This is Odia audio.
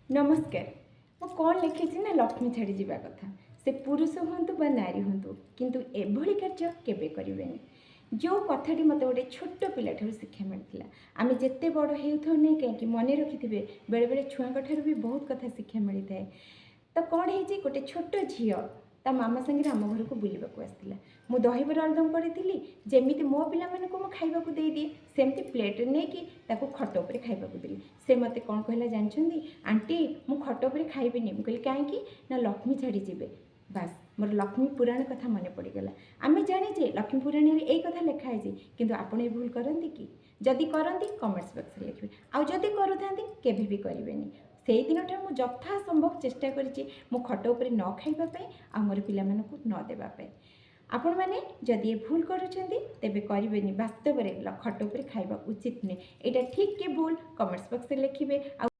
नमस्कार। ମୁଁ କ'ଣ ଲେଖିଛି ନା ଲକ୍ଷ୍ମୀ ଛାଡ଼ି ଯିବା କଥା। ସେ ପୁରୁଷ ହୁଅନ୍ତୁ ବା ନାରୀ ହୁଅନ୍ତୁ, କିନ୍ତୁ ଏଭଳି କାର୍ଯ୍ୟ କେବେ କରିବେନି। ଯେଉଁ କଥାଟି ମୋତେ ଗୋଟେ ଛୋଟ ପିଲାଠାରୁ ଶିକ୍ଷା ମିଳିଥିଲା। ଆମେ ଯେତେ ବଡ଼ ହେଉଥାଉ ନାହିଁ କାହିଁକି ମନେ ରଖିଥିବେ, ବେଳେବେଳେ ଛୁଆଙ୍କ ଠାରୁ ବି ବହୁତ କଥା ଶିକ୍ଷା ମିଳିଥାଏ। ତ କ'ଣ ହେଇଛି, ଗୋଟେ ଛୋଟ ଝିଅ ତା ମାମା ସାଙ୍ଗରେ ଆମ ଘରକୁ ବୁଲିବାକୁ ଆସିଥିଲା। ମୁଁ ଦହିବରା ଆଳୁଦମ୍ କରିଥିଲି, ଯେମିତି ମୋ ପିଲାମାନଙ୍କୁ ମୁଁ ଖାଇବାକୁ ଦେଇଦିଏ, ସେମିତି ପ୍ଲେଟ୍ରେ ନେଇକି ତାକୁ ଖଟ ଉପରେ ଖାଇବାକୁ ଦେଲି। ସେ ମୋତେ କ'ଣ କହିଲା ଜାଣିଛନ୍ତି? ଆଣ୍ଟି, ମୁଁ ଖଟ ଉପରେ ଖାଇବିନି। ମୁଁ କହିଲି କାହିଁକି? ନା ଲକ୍ଷ୍ମୀ ଛାଡ଼ି ଯିବେ। ବାସ୍, ମୋର ଲକ୍ଷ୍ମୀ ପୁରାଣ କଥା ମନେ ପଡ଼ିଗଲା। ଆମେ ଜାଣିଛେ ଲକ୍ଷ୍ମୀ ପୁରାଣରେ ଏଇ କଥା ଲେଖା ହେଇଛି, କିନ୍ତୁ ଆପଣ ଏ ଭୁଲ କରନ୍ତି କି? ଯଦି କରନ୍ତି କମେଣ୍ଟସ୍ ବକ୍ସରେ ଲେଖିବେ, ଆଉ ଯଦି କରୁଥାନ୍ତି କେବେ ବି କରିବେନି। ସେଇଦିନଠାରୁ ମୁଁ ଯଥାସମ୍ଭବ ଚେଷ୍ଟା କରିଛି ମୁଁ ଖଟ ଉପରେ ନ ଖାଇବା ପାଇଁ, ଆଉ ମୋର ପିଲାମାନଙ୍କୁ ନ ଦେବା ପାଇଁ। ଆପଣମାନେ ଯଦି ଏ ଭୁଲ କରୁଛନ୍ତି ତେବେ କରିବେନି। ବାସ୍ତବରେ ଖଟ ଉପରେ ଖାଇବା ଉଚିତ ନୁହେଁ। ଏଇଟା ଠିକ୍ କି ଭୁଲ କମେଣ୍ଟସ୍ ବକ୍ସରେ ଲେଖିବେ। ଆଉ